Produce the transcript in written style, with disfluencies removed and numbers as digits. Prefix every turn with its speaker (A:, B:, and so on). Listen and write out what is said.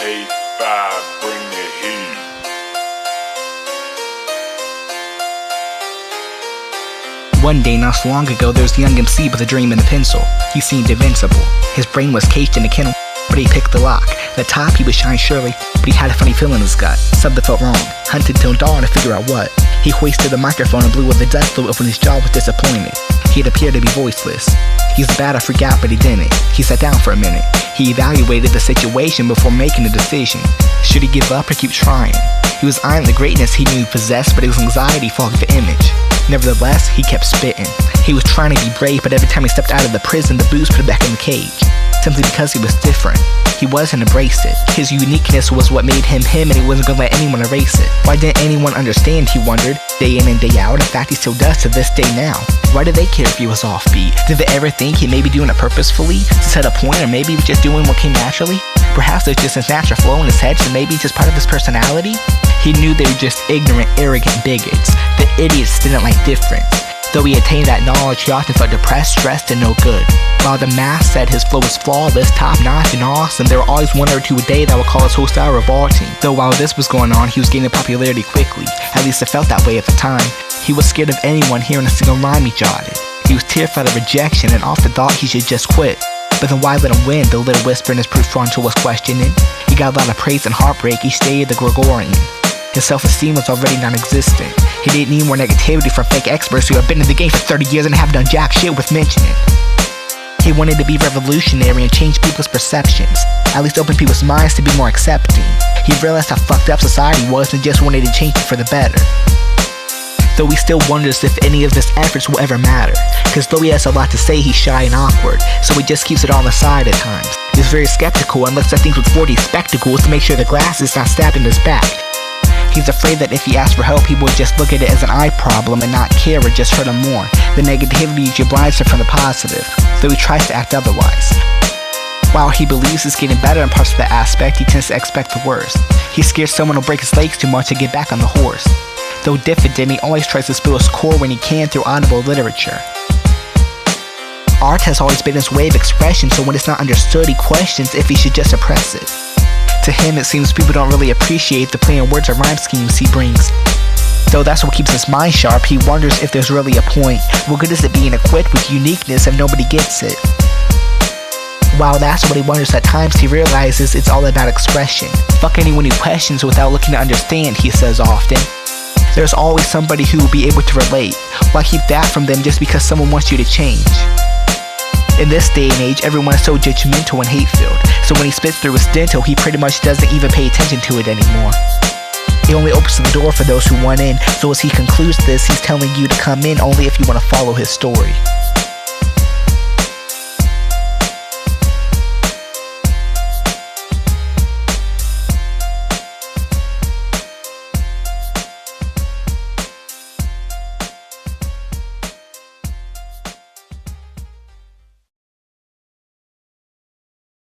A: 8-5, bring the heat.
B: One day not so long ago, there was a young MC with a dream and a pencil. He seemed invincible. His brain was caged in a kennel, but he picked the lock. The top he would shine surely, but he had a funny feeling in his gut. Something felt wrong. Hunted till dawn to figure out what. He hoisted the microphone and blew with the dust flew up when his jaw was disappointed. He'd appeared to be voiceless. He was about to freak out, but he didn't. He sat down for a minute. He evaluated the situation before making a decision. Should he give up or keep trying? He was eyeing the greatness he knew possessed, but his anxiety fogged the image. Nevertheless, he kept spitting. He was trying to be brave, but every time he stepped out of the prison, the booze put him back in the cage. Simply because he was different. He wasn't embraced it. His uniqueness was what made him him, and he wasn't gonna let anyone erase it. Why didn't anyone understand, he wondered, day in and day out. In fact, he still does to this day now. Why did they care if he was offbeat? Did they ever think he may be doing it purposefully, to set a point, or maybe he was just doing what came naturally? Perhaps it was just his natural flow in his head, so maybe just part of his personality? He knew they were just ignorant, arrogant bigots. The idiots didn't like difference. Though he attained that knowledge, he often felt depressed, stressed, and no good. While the mass said his flow was flawless, top-notch, and awesome, there were always one or two a day that would call his whole style revolting. Though while this was going on, he was gaining popularity quickly. At least it felt that way at the time. He was scared of anyone hearing a single rhyme he jotted. He was terrified of rejection and often thought he should just quit. But then why let him win? The little whisper in his prefrontal was questioning. He got a lot of praise and heartbreak each day of the Gregorian. His self-esteem was already non-existent. He didn't need more negativity from fake experts who have been in the game for 30 years and have done jack shit with mentioning. He wanted to be revolutionary and change people's perceptions, at least open people's minds to be more accepting. He realized how fucked up society was and just wanted to change it for the better. Though he still wonders if any of his efforts will ever matter, cause though he has a lot to say, he's shy and awkward, so he just keeps it on the side at times. He's very skeptical and looks at things with 4D spectacles to make sure the glass is not stabbed in his back. He's afraid that if he asks for help, people will just look at it as an eye problem and not care or just hurt him more. The negativity usually blinds him from the positive, though he tries to act otherwise. While he believes he's getting better in parts of that aspect, he tends to expect the worst. He's scared someone will break his legs too much to get back on the horse. Though diffident, he always tries to spill his core when he can through audible literature. Art has always been his way of expression, so when it's not understood, he questions if he should just suppress it. To him, it seems people don't really appreciate the play on words or rhyme schemes he brings. Though that's what keeps his mind sharp, he wonders if there's really a point. What good is it being equipped with uniqueness if nobody gets it? While that's what he wonders at times, he realizes it's all about expression. Fuck anyone who questions without looking to understand, he says often. There's always somebody who will be able to relate. Why keep that from them just because someone wants you to change? In this day and age, everyone is so judgmental and hate-filled, so when he spits through his dental, he pretty much doesn't even pay attention to it anymore. He only opens the door for those who want in, so as he concludes this, he's telling you to come in only if you want to follow his story.